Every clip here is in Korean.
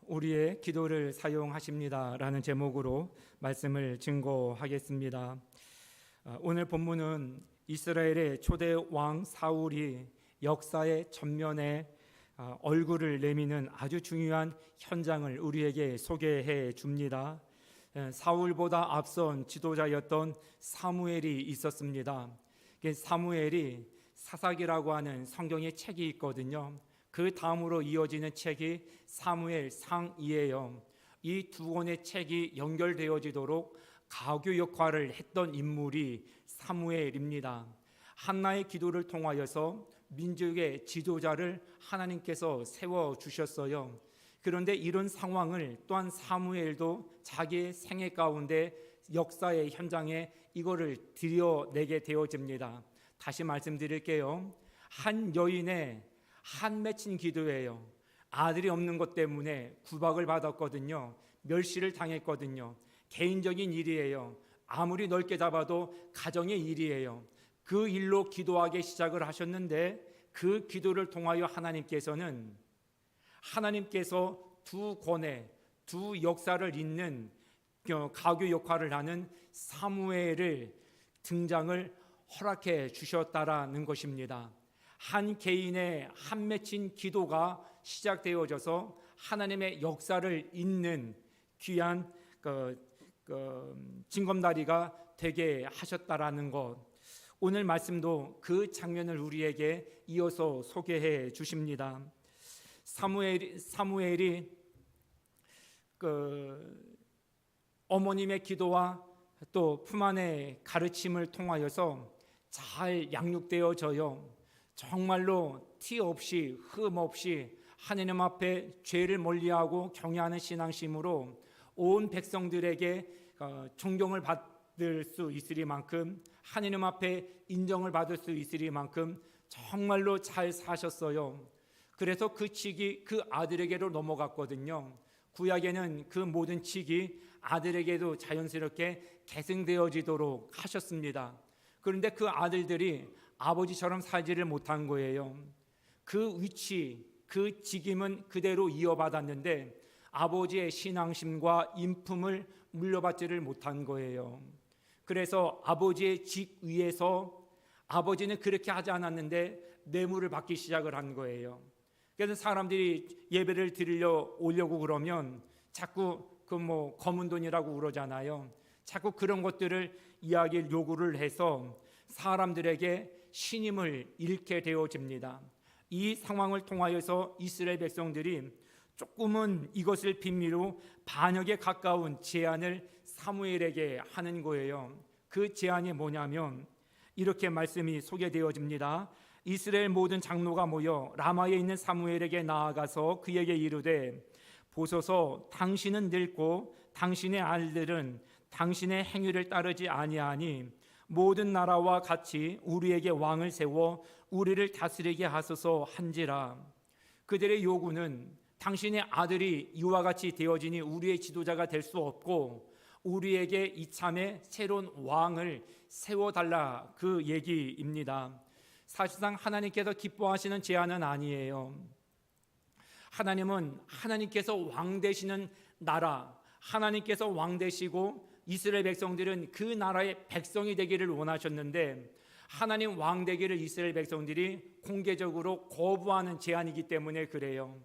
우리의 기도를 사용하십니다라는 제목으로 말씀을 증거하겠습니다. 오늘 본문은 이스라엘의 초대 왕 사울이 역사의 전면에 얼굴을 내미는 아주 중요한 현장을 우리에게 소개해 줍니다. 사울보다 앞선 지도자였던 사무엘이 있었습니다. 사무엘이 사사기라고 하는 성경의 책이 있거든요. 그 다음으로 이어지는 책이 사무엘상이에요. 이 두 권의 책이 연결되어지도록 가교 역할을 했던 인물이 사무엘입니다. 한나의 기도를 통하여서 민족의 지도자를 하나님께서 세워주셨어요. 그런데 이런 상황을 또한 사무엘도 자기의 생애 가운데 역사의 현장에 이거를 드러내게 되어집니다. 다시 말씀드릴게요. 한 여인의 한 맺힌 기도예요. 아들이 없는 것 때문에 구박을 받았거든요. 멸시를 당했거든요. 개인적인 일이에요. 아무리 넓게 잡아도 가정의 일이에요. 그 일로 기도하기 시작을 하셨는데 그 기도를 통하여 하나님께서 두 권의 두 역사를 잇는 가교 역할을 하는 사무엘을 등장을 허락해 주셨다라는 것입니다. 한 개인의 한 맺힌 기도가 시작되어져서 하나님의 역사를 잇는 귀한 징검다리가 되게 하셨다라는 것. 오늘 말씀도 그 장면을 우리에게 이어서 소개해 주십니다. 사무엘이 어머님의 기도와 또 품 안의 가르침을 통하여서 잘 양육되어져요. 정말로 티 없이 흠 없이 하나님 앞에 죄를 멀리하고 경외하는 신앙심으로 온 백성들에게 존경을 받을 수 있으리만큼 하나님 앞에 인정을 받을 수 있으리만큼 정말로 잘 사셨어요. 그래서 그 칙이 그 아들에게로 넘어갔거든요. 구약에는 그 모든 칙이 아들에게도 자연스럽게 계승되어지도록 하셨습니다. 그런데 그 아들들이 아버지처럼 살지를 못한 거예요. 그 위치, 그 직임은 그대로 이어받았는데 아버지의 신앙심과 인품을 물려받지를 못한 거예요. 그래서 아버지의 직 위에서 아버지는 그렇게 하지 않았는데 뇌물을 받기 시작을 한 거예요. 그래서 사람들이 예배를 드리려 오려고 그러면 자꾸 검은 돈이라고 그러잖아요. 자꾸 그런 것들을 이야기를 요구를 해서 사람들에게 신임을 잃게 되어집니다. 이 상황을 통하여서 이스라엘 백성들이 조금은 이것을 빌미로 반역에 가까운 제안을 사무엘에게 하는 거예요. 그 제안이 뭐냐면 이렇게 말씀이 소개되어집니다. 이스라엘 모든 장로가 모여 라마에 있는 사무엘에게 나아가서 그에게 이르되 보소서 당신은 늙고 당신의 아들들은 당신의 행위를 따르지 아니하니 모든 나라와 같이 우리에게 왕을 세워 우리를 다스리게 하소서 한지라. 그들의 요구는 당신의 아들이 이와 같이 되어지니 우리의 지도자가 될 수 없고 우리에게 이참에 새로운 왕을 세워달라, 그 얘기입니다. 사실상 하나님께서 기뻐하시는 제안은 아니에요. 하나님은 하나님께서 왕 되시는 나라, 하나님께서 왕 되시고 이스라엘 백성들은 그 나라의 백성이 되기를 원하셨는데 하나님 왕 되기를 이스라엘 백성들이 공개적으로 거부하는 제안이기 때문에 그래요.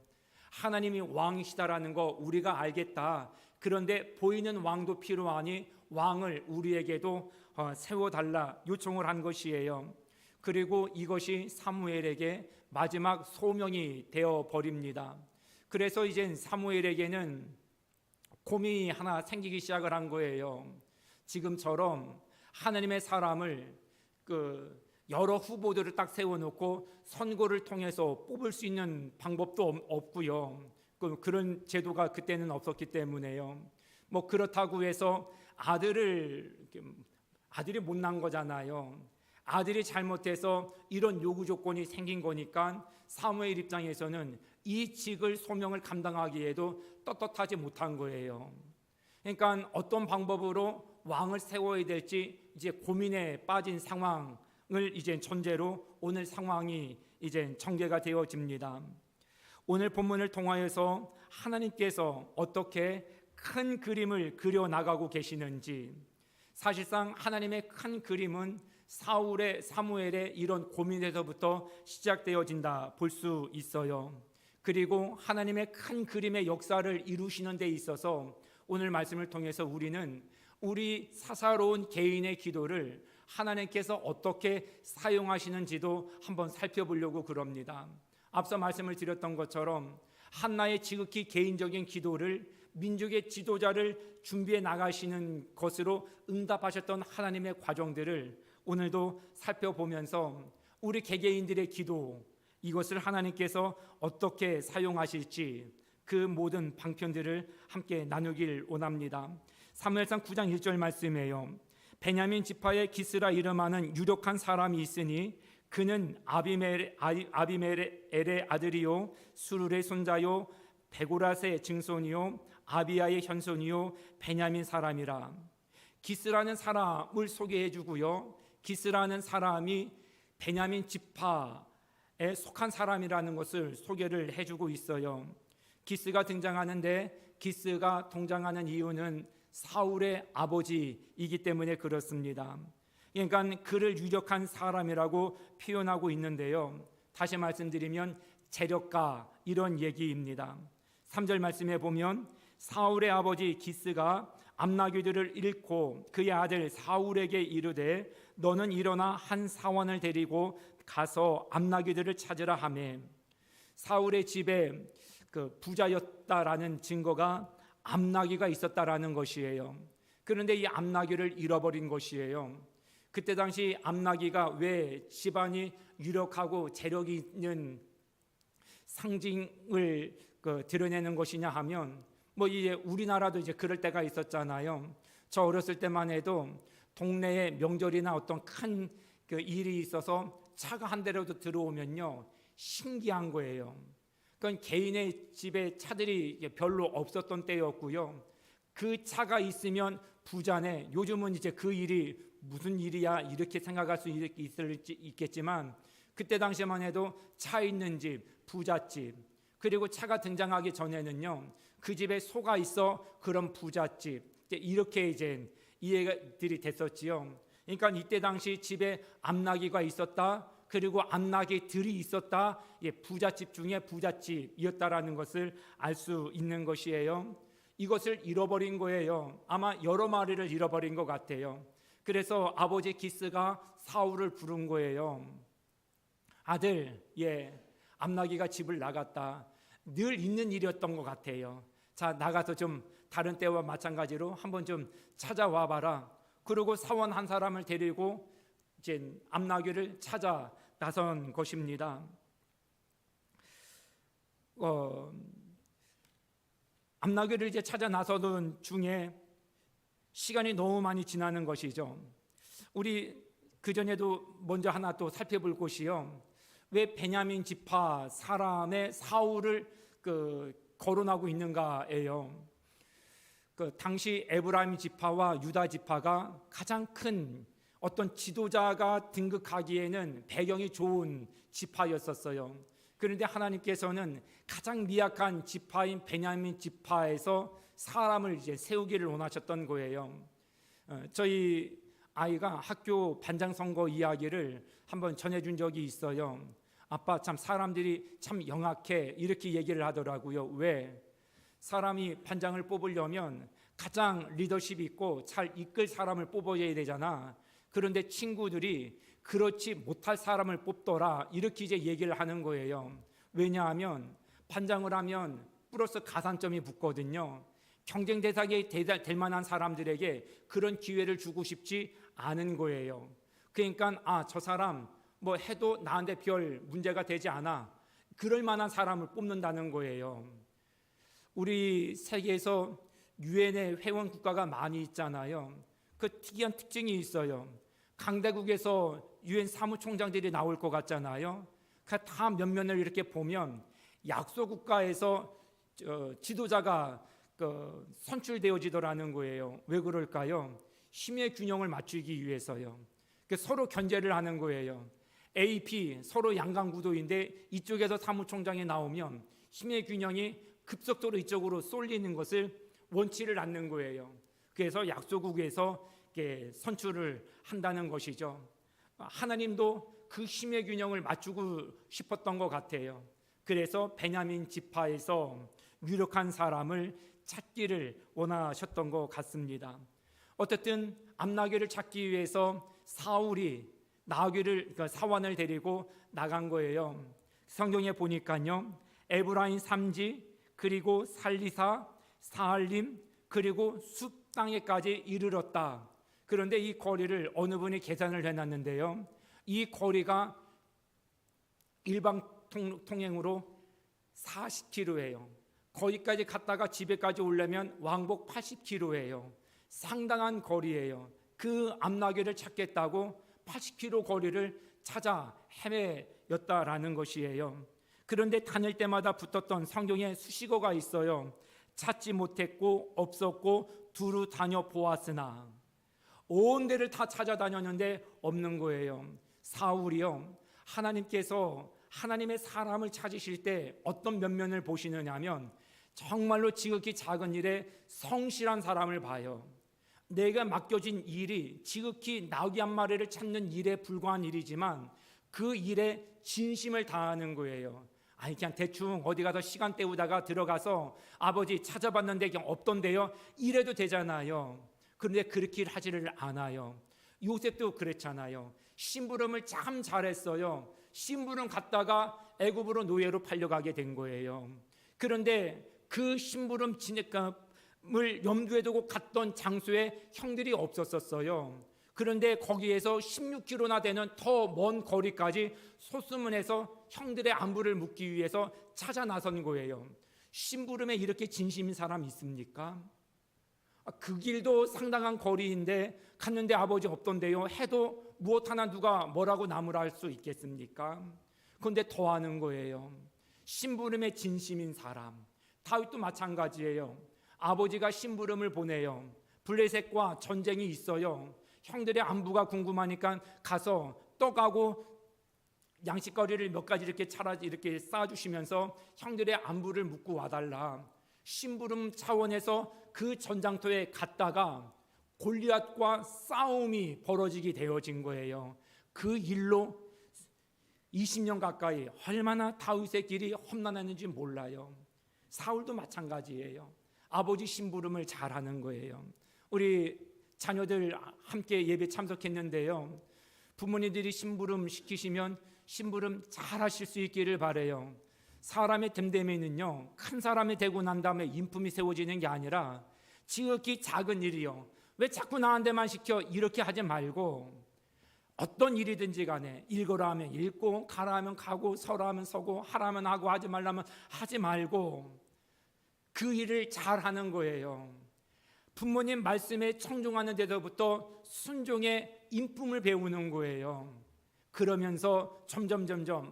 하나님이 왕이시다라는 거 우리가 알겠다. 그런데 보이는 왕도 필요하니 왕을 우리에게도 세워달라 요청을 한 것이에요. 그리고 이것이 사무엘에게 마지막 소명이 되어 버립니다. 그래서 이젠 사무엘에게는 고민이 하나 생기기 시작을 한 거예요. 지금처럼 하나님의 사람을 여러 후보들을 딱 세워놓고 선거를 통해서 뽑을 수 있는 방법도 없고요. 그런 제도가 그때는 없었기 때문에요. 그렇다고 해서 아들이 못난 거잖아요. 아들이 잘못해서 이런 요구 조건이 생긴 거니까 사무엘 입장에서는 이 직을 소명을 감당하기에도 떳떳하지 못한 거예요. 그러니까 어떤 방법으로 왕을 세워야 될지 이제 고민에 빠진 상황을 이제 전제로 오늘 상황이 이제 전개가 되어집니다. 오늘 본문을 통하여서 하나님께서 어떻게 큰 그림을 그려나가고 계시는지, 사실상 하나님의 큰 그림은 사무엘의 이런 고민에서부터 시작되어진다 볼 수 있어요. 그리고 하나님의 큰 그림의 역사를 이루시는 데 있어서 오늘 말씀을 통해서 우리는 우리 사사로운 개인의 기도를 하나님께서 어떻게 사용하시는지도 한번 살펴보려고 그럽니다. 앞서 말씀을 드렸던 것처럼 한나의 지극히 개인적인 기도를 민족의 지도자를 준비해 나가시는 것으로 응답하셨던 하나님의 과정들을 오늘도 살펴보면서 우리 개개인들의 기도, 이것을 하나님께서 어떻게 사용하실지 그 모든 방편들을 함께 나누길 원합니다. 사무엘상 9장 1절 말씀이에요. 베냐민 지파의 기스라 이름하는 유력한 사람이 있으니 그는 아비멜의 아들이요 수룰의 손자요 베고라스의 증손이요 아비야의 현손이요 베냐민 사람이라. 기스라는 사람을 소개해 주고요, 기스라는 사람이 베냐민 지파에 속한 사람이라는 것을 소개를 해주고 있어요. 기스가 등장하는데 기스가 동장하는 이유는 사울의 아버지이기 때문에 그렇습니다. 그러니까 그를 유력한 사람이라고 표현하고 있는데요, 다시 말씀드리면 재력가 이런 얘기입니다. 3절 말씀에 보면 사울의 아버지 기스가 암나귀들을 잃고 그의 아들 사울에게 이르되 너는 일어나 한 사원을 데리고 가서 암나귀들을 찾으라 하매, 사울의 집에 그 부자였다라는 증거가 암나귀가 있었다라는 것이에요. 그런데 이 암나귀를 잃어버린 것이에요. 그때 당시 암나귀가 왜 집안이 유력하고 재력이 있는 상징을 드러내는 것이냐 하면, 이제 우리나라도 이제 그럴 때가 있었잖아요. 저 어렸을 때만 해도 동네에 명절이나 어떤 큰 일이 있어서 차가 한 대라도 들어오면요 신기한 거예요. 그건 개인의 집에 차들이 별로 없었던 때였고요. 그 차가 있으면 부자네. 요즘은 이제 그 일이 무슨 일이야 이렇게 생각할 수 있겠지만 그때 당시만 해도 차 있는 집, 부잣집, 그리고 차가 등장하기 전에는요 그 집에 소가 있어 그런 부잣집, 이렇게 이제 이해들이 됐었지요. 그러니까 이때 당시 집에 암나귀가 있었다, 그리고 암나귀들이 있었다, 부잣집 중에 부잣집이었다라는 것을 알 수 있는 것이에요. 이것을 잃어버린 거예요. 아마 여러 마리를 잃어버린 것 같아요. 그래서 아버지 기스가 사울을 부른 거예요. 아들, 암나귀가 집을 나갔다. 늘 있는 일이었던 것 같아요. 자, 나가서 좀 다른 때와 마찬가지로 한번 좀 찾아와 봐라. 그리고 사원 한 사람을 데리고 이제 암나귀를 찾아 나선 것입니다. 암나귀를 이제 찾아 나서던 중에 시간이 너무 많이 지나는 것이죠. 우리 그 전에도 먼저 하나 또 살펴볼 것이요. 왜 베냐민 지파 사람의 사울을 거론하고 있는가예요. 당시 에브라임 지파와 유다 지파가 가장 큰 어떤 지도자가 등극하기에는 배경이 좋은 지파였었어요. 그런데 하나님께서는 가장 미약한 지파인 베냐민 지파에서 사람을 이제 세우기를 원하셨던 거예요. 저희 아이가 학교 반장 선거 이야기를 한번 전해준 적이 있어요. 아빠 참 사람들이 참 영악해 이렇게 얘기를 하더라고요. 왜? 사람이 반장을 뽑으려면 가장 리더십 있고 잘 이끌 사람을 뽑아야 되잖아. 그런데 친구들이 그렇지 못할 사람을 뽑더라 이렇게 이제 얘기를 하는 거예요. 왜냐하면 반장을 하면 플러스 가산점이 붙거든요. 경쟁 대상이 될 만한 사람들에게 그런 기회를 주고 싶지 않은 거예요. 그러니까 저 사람 해도 나한테 별 문제가 되지 않아, 그럴 만한 사람을 뽑는다는 거예요. 우리 세계에서 유엔의 회원 국가가 많이 있잖아요. 그 특이한 특징이 있어요. 강대국에서 유엔 사무총장들이 나올 것 같잖아요. 다 면면을 이렇게 보면 약소 국가에서 지도자가 선출되어지더라는 거예요. 왜 그럴까요? 힘의 균형을 맞추기 위해서요. 서로 견제를 하는 거예요. AP 서로 양강구도인데 이쪽에서 사무총장이 나오면 힘의 균형이 급속도로 이쪽으로 쏠리는 것을 원치를 않는 거예요. 그래서 약소국에서 선출을 한다는 것이죠. 하나님도 그 힘의 균형을 맞추고 싶었던 것 같아요. 그래서 베냐민 지파에서 유력한 사람을 찾기를 원하셨던 것 같습니다. 어쨌든 암나귀를 찾기 위해서 사울이 사환을 데리고 나간 거예요. 성경에 보니까요, 에브라임 산지, 그리고 살리사, 사알림, 그리고 숲 땅에까지 이르렀다. 그런데 이 거리를 어느 분이 계산을 해놨는데요, 이 거리가 일방 통행으로 40km예요. 거기까지 갔다가 집에까지 오려면 왕복 80km예요. 상당한 거리예요. 그 암나귀를 찾겠다고 80km 거리를 찾아 헤매였다라는 것이에요. 그런데 다닐 때마다 붙었던 성경에 수식어가 있어요. 찾지 못했고 없었고 두루 다녀 보았으나. 온 데를 다 찾아다녔는데 없는 거예요. 사울이요, 하나님께서 하나님의 사람을 찾으실 때 어떤 면면을 보시느냐 하면 정말로 지극히 작은 일에 성실한 사람을 봐요. 내가 맡겨진 일이 지극히 나귀 한 마리를 찾는 일에 불과한 일이지만 그 일에 진심을 다하는 거예요. 아니 그냥 대충 어디 가서 시간 때우다가 들어가서 아버지 찾아봤는데 그냥 없던데요, 이래도 되잖아요. 그런데 그렇게 하지를 않아요. 요셉도 그랬잖아요. 심부름을 참 잘했어요. 심부름 갔다가 애굽으로 노예로 팔려가게 된 거예요. 그런데 그 심부름 진액감을 염두에 두고 갔던 장소에 형들이 없었어요. 그런데 거기에서 16km나 되는 더 먼 거리까지 소수문해서 형들의 안부를 묻기 위해서 찾아 나선 거예요. 심부름에 이렇게 진심인 사람 있습니까? 그 길도 상당한 거리인데 갔는데 아버지 없던데요 해도 무엇 하나 누가 뭐라고 나무라 할 수 있겠습니까? 그런데 더 하는 거예요. 심부름에 진심인 사람. 다윗도 마찬가지예요. 아버지가 심부름을 보내요. 블레셋과 전쟁이 있어요. 형들의 안부가 궁금하니까 가서 떡하고 양식거리를 몇 가지 이렇게 쌓아주시면서 형들의 안부를 묻고 와달라. 심부름 차원에서 그 전장터에 갔다가 골리앗과 싸움이 벌어지게 되어진 거예요. 그 일로 20년 가까이 얼마나 다윗의 길이 험난했는지 몰라요. 사울도 마찬가지예요. 아버지 심부름을 잘하는 거예요. 우리 자녀들 함께 예배 참석했는데요, 부모님들이 심부름 시키시면 심부름 잘 하실 수 있기를 바라요. 사람의 됨됨이는요, 큰 사람이 되고 난 다음에 인품이 세워지는 게 아니라 지극히 작은 일이요, 왜 자꾸 나한테만 시켜? 이렇게 하지 말고 어떤 일이든지 간에 읽으라 하면 읽고, 가라 하면 가고, 서라 하면 서고, 하라면 하고, 하지 말라면 하지 말고 그 일을 잘 하는 거예요. 부모님 말씀에 청종하는 데서부터 순종의 인품을 배우는 거예요. 그러면서 점점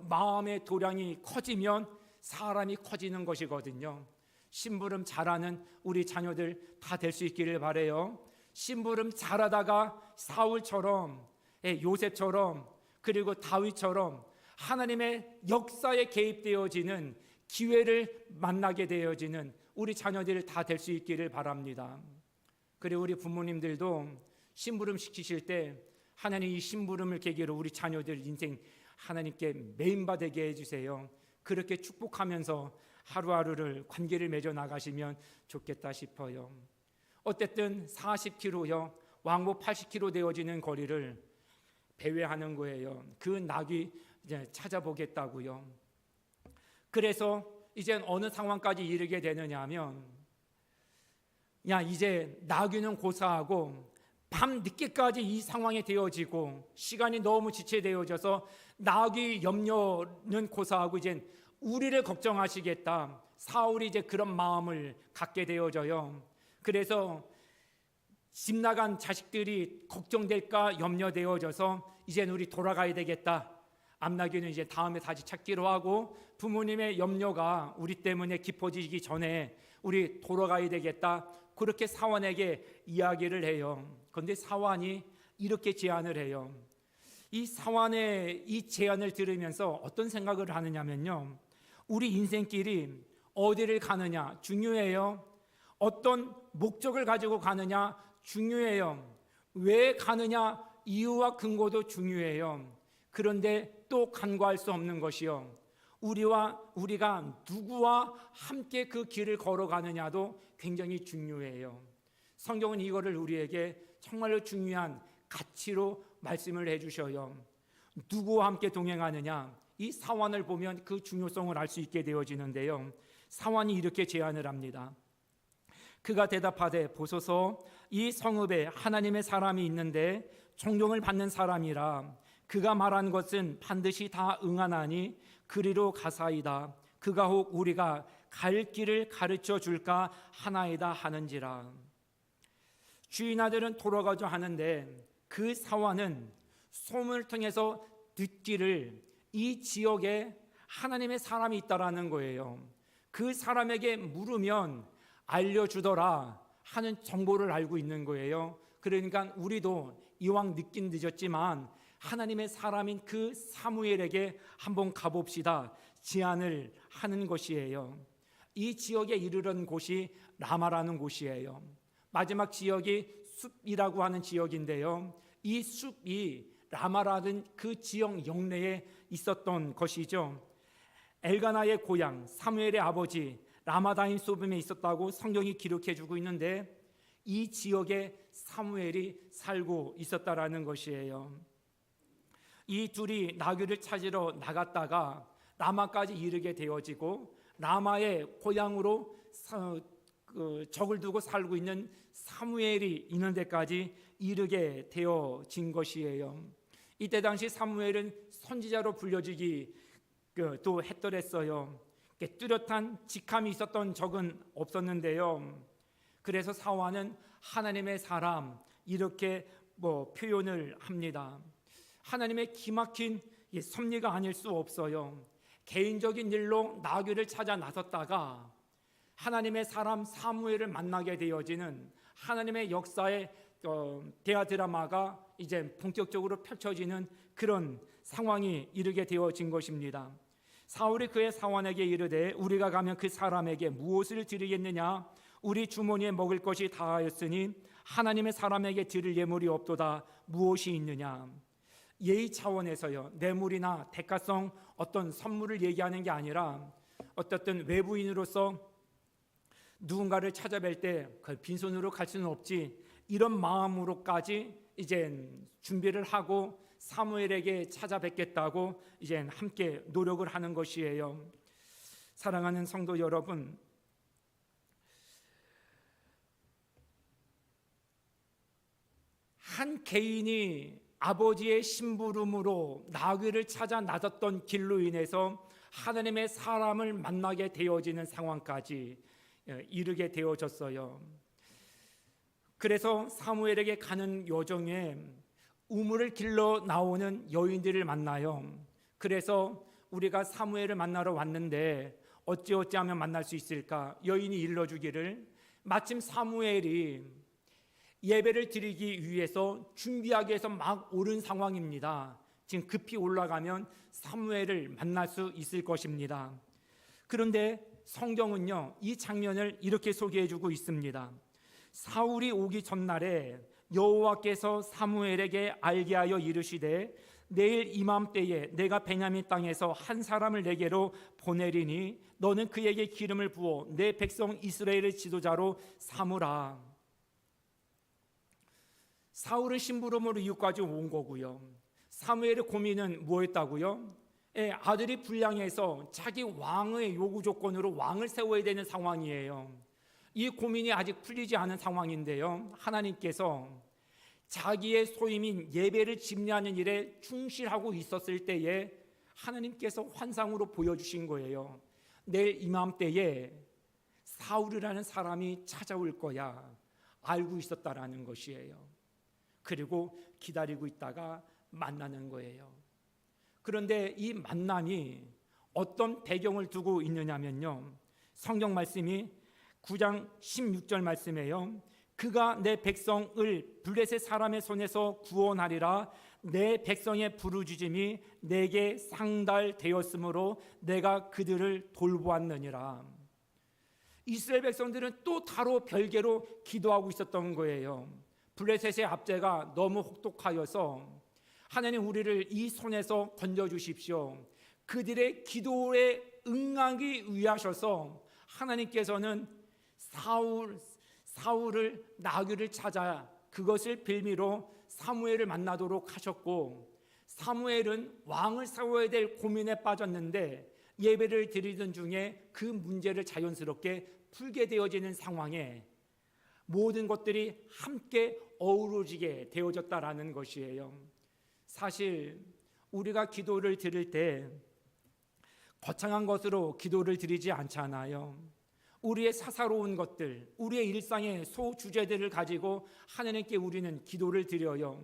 마음의 도량이 커지면 사람이 커지는 것이거든요. 심부름 잘하는 우리 자녀들 다 될 수 있기를 바라요. 심부름 잘하다가 사울처럼, 요셉처럼, 그리고 다윗처럼 하나님의 역사에 개입되어지는 기회를 만나게 되어지는 우리 자녀들 다 될 수 있기를 바랍니다. 그리고 우리 부모님들도 심부름 시키실 때 하나님 이 심부름을 계기로 우리 자녀들 인생 하나님께 메인받게 해주세요. 그렇게 축복하면서 하루하루를 관계를 맺어 나가시면 좋겠다 싶어요. 어쨌든 40km요, 왕복 80km 되어지는 거리를 배회하는 거예요. 그 나귀 이제 찾아보겠다고요. 그래서 이제 어느 상황까지 이르게 되느냐 하면, 이제 나귀는 고사하고 밤 늦게까지 이 상황이 되어지고 시간이 너무 지체되어져서 나귀 염려는 고사하고 이제 우리를 걱정하시겠다. 사울이 이제 그런 마음을 갖게 되어져요. 그래서 집 나간 자식들이 걱정될까 염려되어져서 이제는 우리 돌아가야 되겠다. 암나귀는 이제 다음에 다시 찾기로 하고 부모님의 염려가 우리 때문에 깊어지기 전에 우리 돌아가야 되겠다. 그렇게 사환에게 이야기를 해요. 그런데 사환이 이렇게 제안을 해요. 이 사환의 이 제안을 들으면서 어떤 생각을 하느냐면요, 우리 인생길이 어디를 가느냐 중요해요. 어떤 목적을 가지고 가느냐 중요해요. 왜 가느냐 이유와 근거도 중요해요. 그런데 또 간과할 수 없는 것이요, 우리가 누구와 함께 그 길을 걸어가느냐도 굉장히 중요해요. 성경은 이거를 우리에게 정말로 중요한 가치로 말씀을 해주셔요. 누구와 함께 동행하느냐, 이 사환을 보면 그 중요성을 알 수 있게 되어지는데요. 사환이 이렇게 제안을 합니다. 그가 대답하되 보소서, 이 성읍에 하나님의 사람이 있는데 존경을 받는 사람이라. 그가 말한 것은 반드시 다 응하나니 그리로 가사이다. 그가 혹 우리가 갈 길을 가르쳐 줄까 하나이다 하는지라. 주인 아들은 돌아가자 하는데 그 사환은 소문을 통해서 듣기를 이 지역에 하나님의 사람이 있다라는 거예요. 그 사람에게 물으면 알려주더라 하는 정보를 알고 있는 거예요. 그러니까 우리도 이왕 늦긴 늦었지만 하나님의 사람인 그 사무엘에게 한번 가봅시다 제안을 하는 것이에요. 이 지역에 이르는 곳이 라마라는 곳이에요. 마지막 지역이 숲이라고 하는 지역인데요, 이 숲이 라마라는 그 지역 영내에 있었던 것이죠. 엘가나의 고향 사무엘의 아버지 라마다임 소빔에 있었다고 성경이 기록해 주고 있는데 이 지역에 사무엘이 살고 있었다라는 것이에요. 이 둘이 나귀를 찾으러 나갔다가 라마까지 이르게 되어지고 라마의 고향으로 적을 두고 살고 있는 사무엘이 있는 데까지 이르게 되어진 것이에요. 이때 당시 사무엘은 선지자로 불려지기 또 했더랬어요. 뚜렷한 직함이 있었던 적은 없었는데요. 그래서 사환은 하나님의 사람 이렇게 표현을 합니다. 하나님의 기막힌 섭리가 아닐 수 없어요. 개인적인 일로 나귀를 찾아 나섰다가 하나님의 사람 사무엘을 만나게 되어지는 하나님의 역사의 대화 드라마가 이제 본격적으로 펼쳐지는 그런 상황이 이르게 되어진 것입니다. 사울이 그의 사환에게 이르되 우리가 가면 그 사람에게 무엇을 드리겠느냐? 우리 주머니에 먹을 것이 다하였으니 하나님의 사람에게 드릴 예물이 없도다. 무엇이 있느냐? 예의 차원에서요, 뇌물이나 대가성 어떤 선물을 얘기하는 게 아니라 어떻든 외부인으로서 누군가를 찾아뵐 때 빈손으로 갈 수는 없지, 이런 마음으로까지 이제 준비를 하고 사무엘에게 찾아뵙겠다고 이제 함께 노력을 하는 것이에요. 사랑하는 성도 여러분, 한 개인이 아버지의 심부름으로 나귀를 찾아 나섰던 길로 인해서 하나님의 사람을 만나게 되어지는 상황까지 이르게 되어졌어요. 그래서 사무엘에게 가는 여정에 우물을 길러 나오는 여인들을 만나요. 그래서 우리가 사무엘을 만나러 왔는데 어찌하면 만날 수 있을까? 여인이 일러주기를, 마침 사무엘이 예배를 드리기 위해서 준비하기 위해서 막 오른 상황입니다. 지금 급히 올라가면 사무엘을 만날 수 있을 것입니다. 그런데 성경은요, 이 장면을 이렇게 소개해주고 있습니다. 사울이 오기 전날에 여호와께서 사무엘에게 알게 하여 이르시되 내일 이맘때에 내가 베냐민 땅에서 한 사람을 내게로 보내리니 너는 그에게 기름을 부어 내 백성 이스라엘의 지도자로 삼으라. 사울은 심부름으로 이웃까지 온 거고요. 사무엘의 고민은 뭐였다고요? 아들이 불량해서 자기 왕의 요구 조건으로 왕을 세워야 되는 상황이에요. 이 고민이 아직 풀리지 않은 상황인데요, 하나님께서 자기의 소임인 예배를 집례하는 일에 충실하고 있었을 때에 하나님께서 환상으로 보여주신 거예요. 내일 이맘때에 사울이라는 사람이 찾아올 거야 알고 있었다라는 것이에요. 그리고 기다리고 있다가 만나는 거예요. 그런데 이 만남이 어떤 배경을 두고 있느냐면요, 성경 말씀이 9장 16절 말씀이에요. 그가 내 백성을 블레셋 사람의 손에서 구원하리라. 내 백성의 부르짖음이 내게 상달되었으므로 내가 그들을 돌보았느니라. 이스라엘 백성들은 또 다로 별개로 기도하고 있었던 거예요. 블레셋의 압제가 너무 혹독하여서 하나님 우리를 이 손에서 건져주십시오. 그들의 기도에 응하기 위하셔서 하나님께서는 사울을 나귀를 찾아 그것을 빌미로 사무엘을 만나도록 하셨고, 사무엘은 왕을 세워야 될 고민에 빠졌는데 예배를 드리던 중에 그 문제를 자연스럽게 풀게 되어지는 상황에 모든 것들이 함께 어우러지게 되어졌다라는 것이에요. 사실 우리가 기도를 드릴 때 거창한 것으로 기도를 드리지 않잖아요. 우리의 사사로운 것들, 우리의 일상의 소주제들을 가지고 하나님께 우리는 기도를 드려요.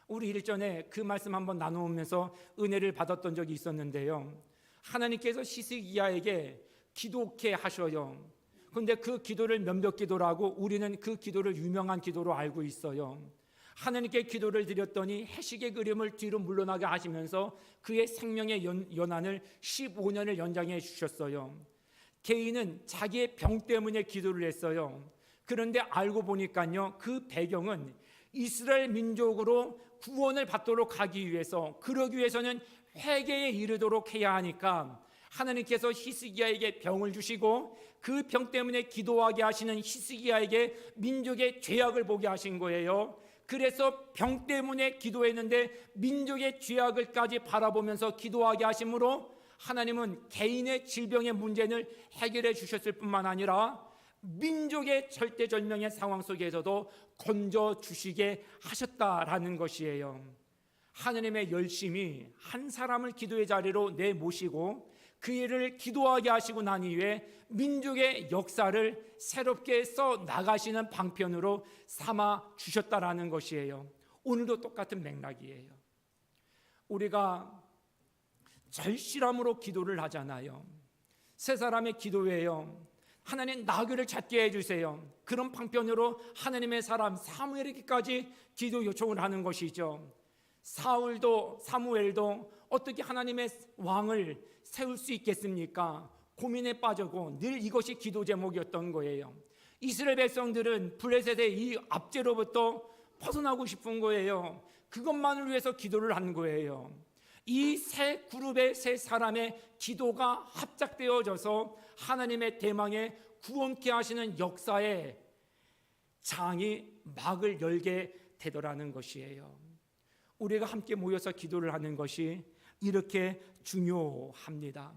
우리 일전에 그 말씀 한번 나누면서 은혜를 받았던 적이 있었는데요. 하나님께서 히스기야에게 기도케 하셔요. 그런데 그 기도를 몇몇 기도라고 우리는 그 기도를 유명한 기도로 알고 있어요. 하나님께 기도를 드렸더니 해식의 그림을 뒤로 물러나게 하시면서 그의 생명의 연한을 15년을 연장해 주셨어요. 개인은 자기의 병 때문에 기도를 했어요. 그런데 알고 보니까요, 그 배경은 이스라엘 민족으로 구원을 받도록 하기 위해서, 그러기 위해서는 회개에 이르도록 해야 하니까 하나님께서 히스기야에게 병을 주시고 그 병 때문에 기도하게 하시는 히스기야에게 민족의 죄악을 보게 하신 거예요. 그래서 병 때문에 기도했는데 민족의 죄악을까지 바라보면서 기도하게 하심으로 하나님은 개인의 질병의 문제를 해결해 주셨을 뿐만 아니라 민족의 절대절명의 상황 속에서도 건져 주시게 하셨다라는 것이에요. 하나님의 열심히 한 사람을 기도의 자리로 내모시고 그 일을 기도하게 하시고 난 이후에 민족의 역사를 새롭게 써 나가시는 방편으로 삼아 주셨다라는 것이에요. 오늘도 똑같은 맥락이에요. 우리가 절실함으로 기도를 하잖아요. 세 사람의 기도예요. 하나님 나귀를 찾게 해주세요. 그런 방편으로 하나님의 사람 사무엘에게까지 기도 요청을 하는 것이죠. 사무엘도 어떻게 하나님의 왕을 세울 수 있겠습니까? 고민에 빠졌고 늘 이것이 기도 제목이었던 거예요. 이스라엘 백성들은 블레셋의 이 압제로부터 벗어나고 싶은 거예요. 그것만을 위해서 기도를 한 거예요. 이 세 그룹의 세 사람의 기도가 합작되어져서 하나님의 대망의 구원케 하시는 역사의 장이 막을 열게 되더라는 것이에요. 우리가 함께 모여서 기도를 하는 것이 이렇게 중요합니다.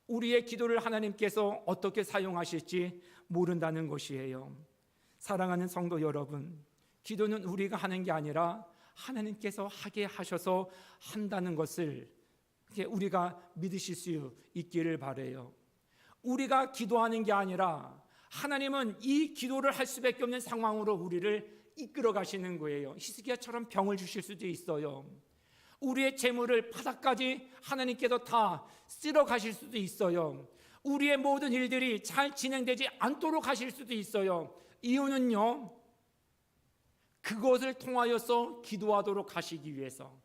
우리의 기도를 하나님께서 어떻게 사용하실지 모른다는 것이에요. 사랑하는 성도 여러분, 기도는 우리가 하는 게 아니라 하나님께서 하게 하셔서 한다는 것을 우리가 믿으실 수 있기를 바라요. 우리가 기도하는 게 아니라 하나님은 이 기도를 할 수밖에 없는 상황으로 우리를 이끌어 가시는 거예요. 히스기야처럼 병을 주실 수도 있어요. 우리의 재물을 바닥까지 하나님께서 다 쓸어 가실 수도 있어요. 우리의 모든 일들이 잘 진행되지 않도록 하실 수도 있어요. 이유는요, 그것을 통하여서 기도하도록 하시기 위해서,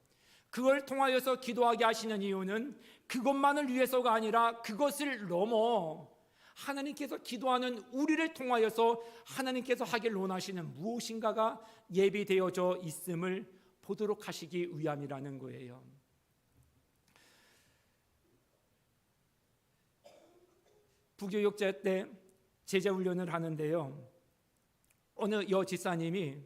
그걸 통하여서 기도하게 하시는 이유는 그것만을 위해서가 아니라 그것을 넘어 하나님께서 기도하는 우리를 통하여서 하나님께서 하길 원하시는 무엇인가가 예비되어져 있음을 보도록 하시기 위함이라는 거예요. 부교육제 때 제자훈련을 하는데요, 어느 여지사님이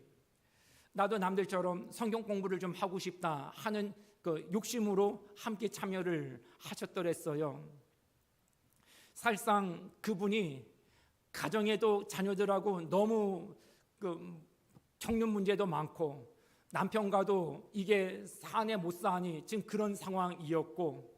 나도 남들처럼 성경 공부를 좀 하고 싶다 하는 그 욕심으로 함께 참여를 하셨더랬어요. 사실상 그분이 가정에도 자녀들하고 너무 청년 문제도 많고 남편과도 이게 사내 못 사니 지금 그런 상황이었고,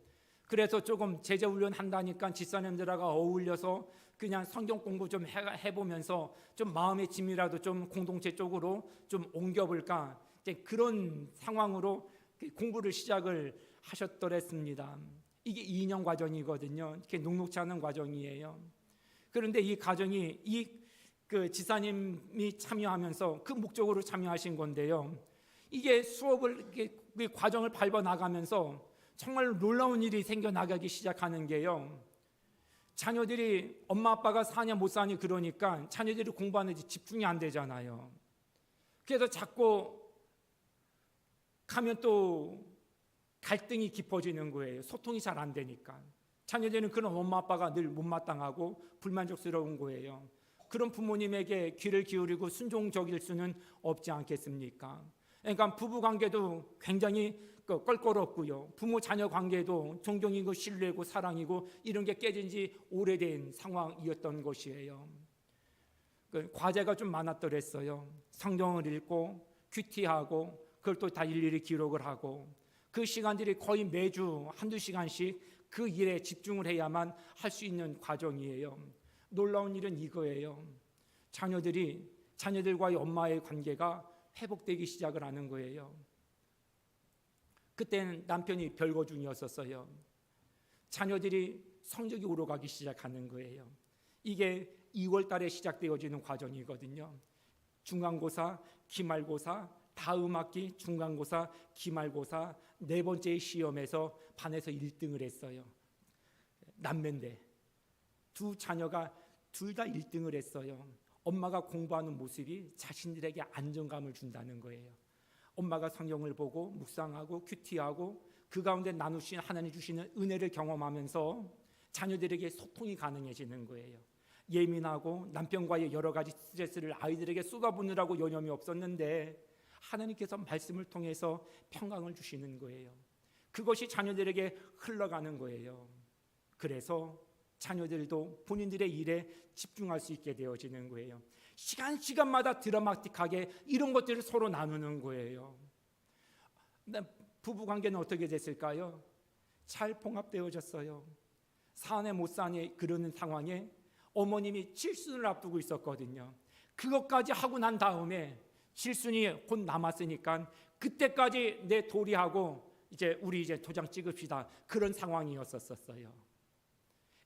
그래서 조금 제자훈련 한다니까 집사님들하고 어울려서 그냥 성경 공부 좀 해보면서 좀 마음의 짐이라도 좀 공동체 쪽으로 좀 옮겨볼까, 이제 그런 상황으로 공부를 시작을 하셨더랬습니다. 이게 2년 과정이거든요. 이렇게 녹록지 않은 과정이에요. 그런데 이 과정이 그 지사님이 참여하면서 그 목적으로 참여하신 건데요. 이게 수업을 이렇게 과정을 밟아 나가면서 정말 놀라운 일이 생겨나가기 시작하는 게요, 자녀들이 엄마 아빠가 사냐 못 사냐 그러니까 자녀들이 공부하는데 집중이 안 되잖아요. 그래서 자꾸 가면 또 갈등이 깊어지는 거예요. 소통이 잘 안 되니까. 자녀들은 그런 엄마 아빠가 늘 못마땅하고 불만족스러운 거예요. 그런 부모님에게 귀를 기울이고 순종적일 수는 없지 않겠습니까? 그러니까 부부 관계도 굉장히 껄끄럽고요. 부모 자녀 관계도 존경이고 신뢰고 사랑이고 이런 게 깨진 지 오래된 상황이었던 것이에요. 과제가 좀 많았더랬어요. 성경을 읽고 큐티하고 그걸 또 다 일일이 기록을 하고 그 시간들이 거의 매주 한두 시간씩 그 일에 집중을 해야만 할 수 있는 과정이에요. 놀라운 일은 이거예요. 자녀들과의 엄마의 관계가 회복되기 시작을 하는 거예요. 그때는 남편이 별거 중이었었어요. 자녀들이 성적이 오르가기 시작하는 거예요. 이게 2월 달에 시작되어지는 과정이거든요. 중간고사, 기말고사, 다음 학기 중간고사, 기말고사 네 번째 시험에서 반에서 1등을 했어요. 남매인데 두 자녀가 둘 다 1등을 했어요. 엄마가 공부하는 모습이 자신들에게 안정감을 준다는 거예요. 엄마가 성경을 보고 묵상하고 큐티하고 그 가운데 나누신 하나님 주시는 은혜를 경험하면서 자녀들에게 소통이 가능해지는 거예요. 예민하고 남편과의 여러 가지 스트레스를 아이들에게 쏟아붓느라고 여념이 없었는데 하나님께서 말씀을 통해서 평강을 주시는 거예요. 그것이 자녀들에게 흘러가는 거예요. 그래서 자녀들도 본인들의 일에 집중할 수 있게 되어지는 거예요. 시간마다 드라마틱하게 이런 것들을 서로 나누는 거예요. 부부 관계는 어떻게 됐을까요? 잘 봉합되어졌어요. 사내 못 사내 그러는 상황에 어머님이 칠순을 앞두고 있었거든요. 그것까지 하고 난 다음에 칠순이 곧 남았으니까 그때까지 내 도리하고 우리 이제 도장 찍읍시다. 그런 상황이었었어요.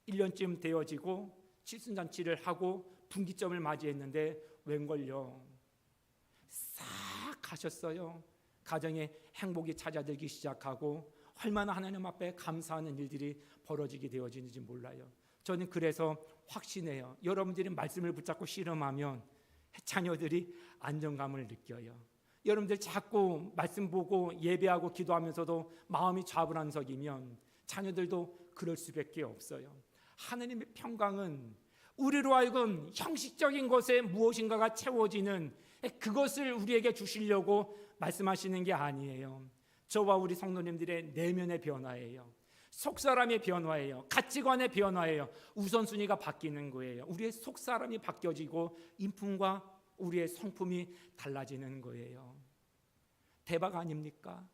1년쯤 되어지고 칠순잔치를 하고 분기점을 맞이했는데 웬걸요? 싹 가셨어요. 가정에 행복이 찾아들기 시작하고 얼마나 하나님 앞에 감사하는 일들이 벌어지게 되어지는지 몰라요. 저는 그래서 확신해요. 여러분들이 말씀을 붙잡고 씨름하면 자녀들이 안정감을 느껴요. 여러분들 자꾸 말씀 보고 예배하고 기도하면서도 마음이 좌불안석이면 자녀들도 그럴 수밖에 없어요. 하나님의 평강은 우리로 하여금 형식적인 것에 무엇인가가 채워지는 그것을 우리에게 주시려고 말씀하시는 게 아니에요. 저와 우리 성도님들의 내면의 변화예요. 속사람의 변화예요. 가치관의 변화예요. 우선순위가 바뀌는 거예요. 우리의 속사람이 바뀌어지고 인품과 우리의 성품이 달라지는 거예요. 대박 아닙니까?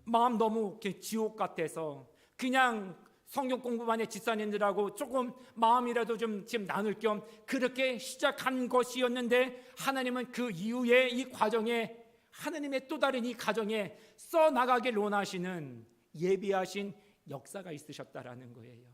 마음 너무 지옥 같아서 그냥 성경 공부만 해 집사님들하고 조금 마음이라도 좀 지금 나눌 겸 그렇게 시작한 것이었는데 하나님은 그 이후에 이 과정에 하나님의 또 다른 이 가정에 써나가길 원하시는 예비하신 역사가 있으셨다라는 거예요.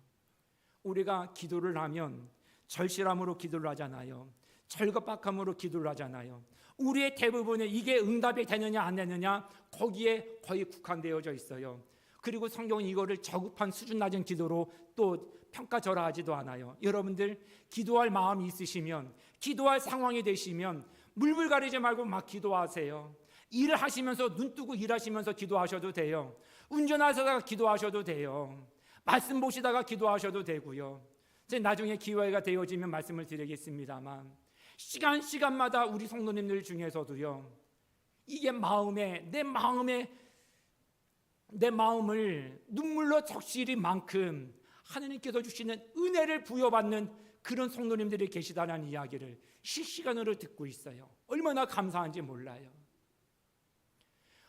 우리가 기도를 하면 절실함으로 기도를 하잖아요. 절겁박함으로 기도를 하잖아요. 우리의 대부분은 이게 응답이 되느냐 안 되느냐 거기에 거의 국한되어져 있어요. 그리고 성경은 이거를 저급한 수준 낮은 기도로 또 평가절하하지도 않아요. 여러분들 기도할 마음이 있으시면 기도할 상황이 되시면 물불 가리지 말고 막 기도하세요. 일을 하시면서 눈 뜨고 일하시면서 기도하셔도 돼요. 운전하시다가 기도하셔도 돼요. 말씀 보시다가 기도하셔도 되고요. 이제 나중에 기회가 되어지면 말씀을 드리겠습니다만 시간마다 우리 성도님들 중에서도요. 이게 내 마음을 눈물로 적시리 만큼 하나님께서 주시는 은혜를 부여받는 그런 성도님들이 계시다는 이야기를 실시간으로 듣고 있어요. 얼마나 감사한지 몰라요.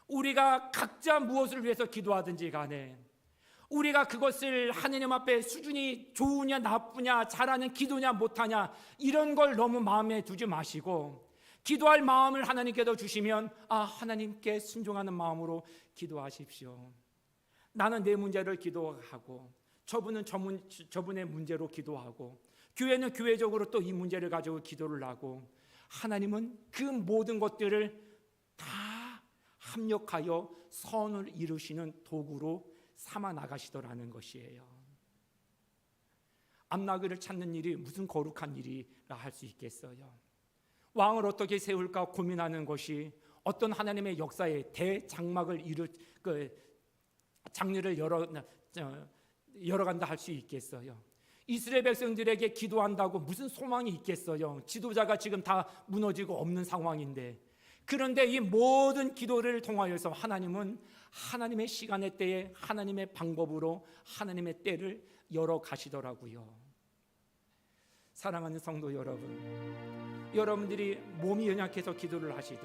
우리가 각자 무엇을 위해서 기도하든지 간에 우리가 그것을 하느님 앞에 수준이 좋으냐 나쁘냐 잘하는 기도냐 못하냐 이런 걸 너무 마음에 두지 마시고 기도할 마음을 하나님께서 주시면 하나님께 순종하는 마음으로 기도하십시오. 나는 내 문제를 기도하고 저분은 저분의 문제로 기도하고 교회는 교회적으로 또 이 문제를 가지고 기도를 하고 하나님은 그 모든 것들을 다 합력하여 선을 이루시는 도구로 삼아 나가시더라는 것이에요. 암나귀를 찾는 일이 무슨 거룩한 일이라 할 수 있겠어요? 왕을 어떻게 세울까 고민하는 것이 어떤 하나님의 역사의 대장막을 장르를 열어간다 할 수 있겠어요? 이스라엘 백성들에게 기도한다고 무슨 소망이 있겠어요? 지도자가 지금 다 무너지고 없는 상황인데. 그런데 이 모든 기도를 통하여서 하나님은 하나님의 시간의 때에 하나님의 방법으로 하나님의 때를 열어 가시더라고요. 사랑하는 성도 여러분, 여러분들이 몸이 연약해서 기도를 하시든,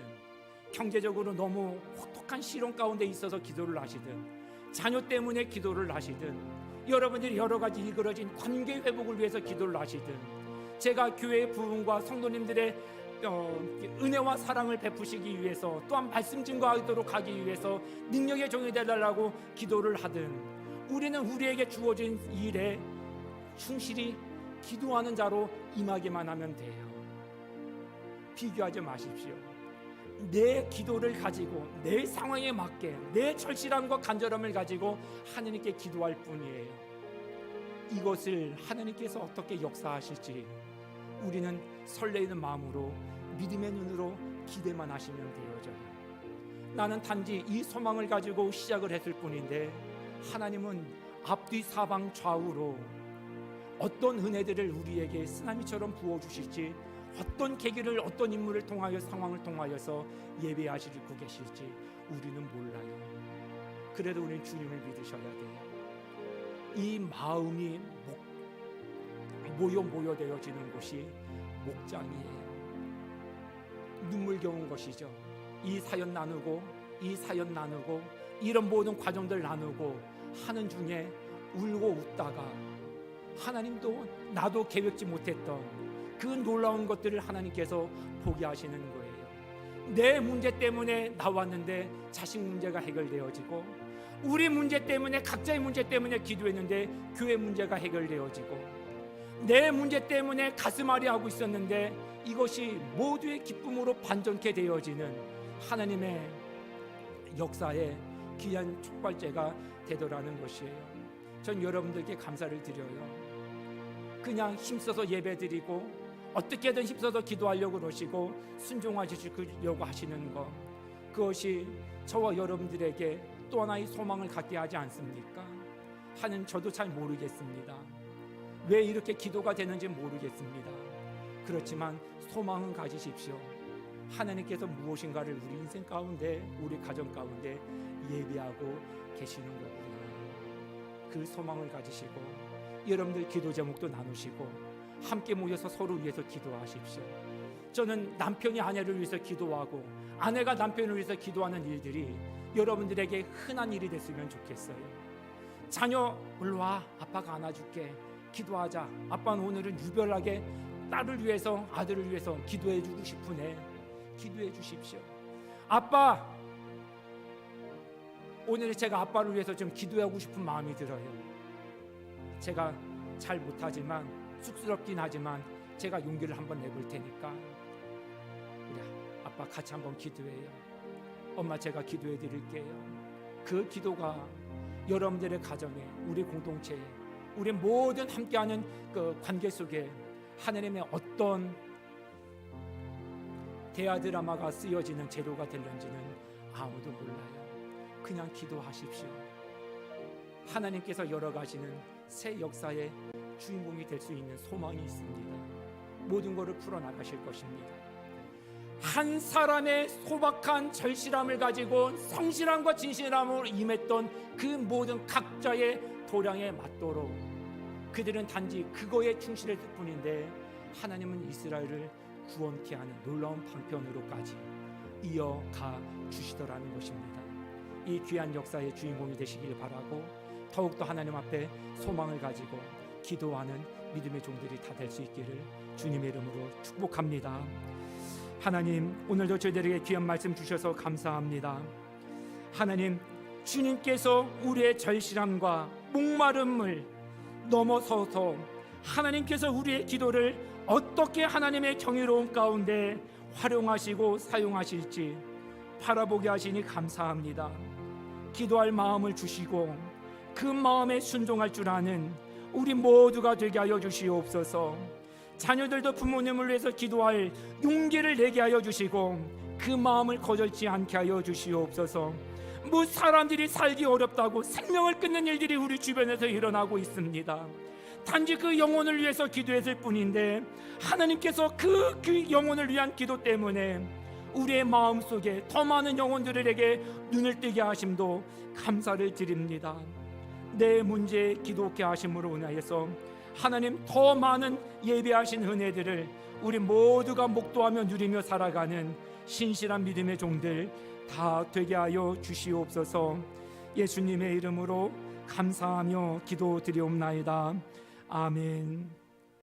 경제적으로 너무 혹독한 시련 가운데 있어서 기도를 하시든, 자녀 때문에 기도를 하시든, 여러분들이 여러 가지 일그러진 관계 회복을 위해서 기도를 하시든, 제가 교회의 부흥과 성도님들의 은혜와 사랑을 베푸시기 위해서, 또한 말씀 증거하도록 하기 위해서 능력의 종이 되달라고 기도를 하든, 우리는 우리에게 주어진 일에 충실히 기도하는 자로 임하기만 하면 돼요. 비교하지 마십시오. 내 기도를 가지고, 내 상황에 맞게 내 절실함과 간절함을 가지고 하나님께 기도할 뿐이에요. 이것을 하나님께서 어떻게 역사하실지 우리는 설레이는 마음으로, 믿음의 눈으로 기대만 하시면 되어져요. 나는 단지 이 소망을 가지고 시작을 했을 뿐인데, 하나님은 앞뒤 사방 좌우로 어떤 은혜들을 우리에게 쓰나미처럼 부어주실지, 어떤 계기를, 어떤 인물을 통하여, 상황을 통하여서 예배하시고 계실지 우리는 몰라요. 그래도 우리는 주님을 믿으셔야 돼요. 이 마음이 모여되어지는 곳이 목장이에요. 눈물겨운 것이죠. 이 사연 나누고 이런 모든 과정들 나누고 하는 중에 울고 웃다가 하나님도 나도 계획지 못했던 그 놀라운 것들을 하나님께서 보게 하시는 거예요. 내 문제 때문에 나왔는데 자식 문제가 해결되어지고, 우리 문제 때문에, 각자의 문제 때문에 기도했는데 교회 문제가 해결되어지고, 내 문제 때문에 가슴앓이 하고 있었는데 이것이 모두의 기쁨으로 반전케 되어지는 하나님의 역사의 귀한 촉발제가 되더라는 것이에요. 전 여러분들께 감사를 드려요. 그냥 힘써서 예배드리고 어떻게든 힘써서 기도하려고 그러시고 순종하시려고 하시는 것, 그것이 저와 여러분들에게 또 하나의 소망을 갖게 하지 않습니까? 하는 저도 잘 모르겠습니다. 왜 이렇게 기도가 되는지 모르겠습니다. 그렇지만 소망은 가지십시오. 하나님께서 무엇인가를 우리 인생 가운데, 우리 가정 가운데 예비하고 계시는 거구나. 그 소망을 가지시고 여러분들 기도 제목도 나누시고 함께 모여서 서로 위해서 기도하십시오. 저는 남편이 아내를 위해서 기도하고 아내가 남편을 위해서 기도하는 일들이 여러분들에게 흔한 일이 됐으면 좋겠어요. 자녀 올라와, 아빠가 안아줄게, 기도하자. 아빠는 오늘은 유별나게 딸을 위해서, 아들을 위해서 기도해주고 싶으네. 기도해 주십시오. 아빠, 오늘 제가 아빠를 위해서 좀 기도하고 싶은 마음이 들어요. 제가 잘 못하지만, 쑥스럽긴 하지만 제가 용기를 한번 내볼 테니까 우리 아빠 같이 한번 기도해요. 엄마, 제가 기도해 드릴게요. 그 기도가 여러분들의 가정에, 우리 공동체에, 우리 모든 함께하는 그 관계 속에 하나님의 어떤 대화 드라마가 쓰여지는 재료가 될는지는 아무도 몰라요. 그냥 기도하십시오. 하나님께서 열어가시는 새 역사의 주인공이 될 수 있는 소망이 있습니다. 모든 것을 풀어나가실 것입니다. 한 사람의 소박한 절실함을 가지고 성실함과 진실함으로 임했던 그 모든 각자의 도량에 맞도록 그들은 단지 그거에 충실했을 뿐인데, 하나님은 이스라엘을 구원케 하는 놀라운 방편으로까지 이어가 주시더라는 것입니다. 이 귀한 역사의 주인공이 되시길 바라고, 더욱더 하나님 앞에 소망을 가지고 기도하는 믿음의 종들이 다 될 수 있기를 주님의 이름으로 축복합니다. 하나님, 오늘도 저희들에게 귀한 말씀 주셔서 감사합니다. 하나님, 주님께서 우리의 절실함과 목마름을 넘어서서 하나님께서 우리의 기도를 어떻게 하나님의 경이로운 가운데 활용하시고 사용하실지 바라보게 하시니 감사합니다. 기도할 마음을 주시고 그 마음에 순종할 줄 아는 우리 모두가 되게 하여 주시옵소서. 자녀들도 부모님을 위해서 기도할 용기를 내게 하여 주시고 그 마음을 거절치 않게 하여 주시옵소서. 뭐 사람들이 살기 어렵다고 생명을 끊는 일들이 우리 주변에서 일어나고 있습니다. 단지 그 영혼을 위해서 기도했을 뿐인데 하나님께서 그 영혼을 위한 기도 때문에 우리의 마음속에 더 많은 영혼들에게 눈을 뜨게 하심도 감사를 드립니다. 내 문제에 기도케 하심으로 인하여서 하나님 더 많은 예배하신 은혜들을 우리 모두가 목도하며 누리며 살아가는 신실한 믿음의 종들 다 되게 하여 주시옵소서. 예수님의 이름으로 감사하며 기도드리옵나이다. 아멘.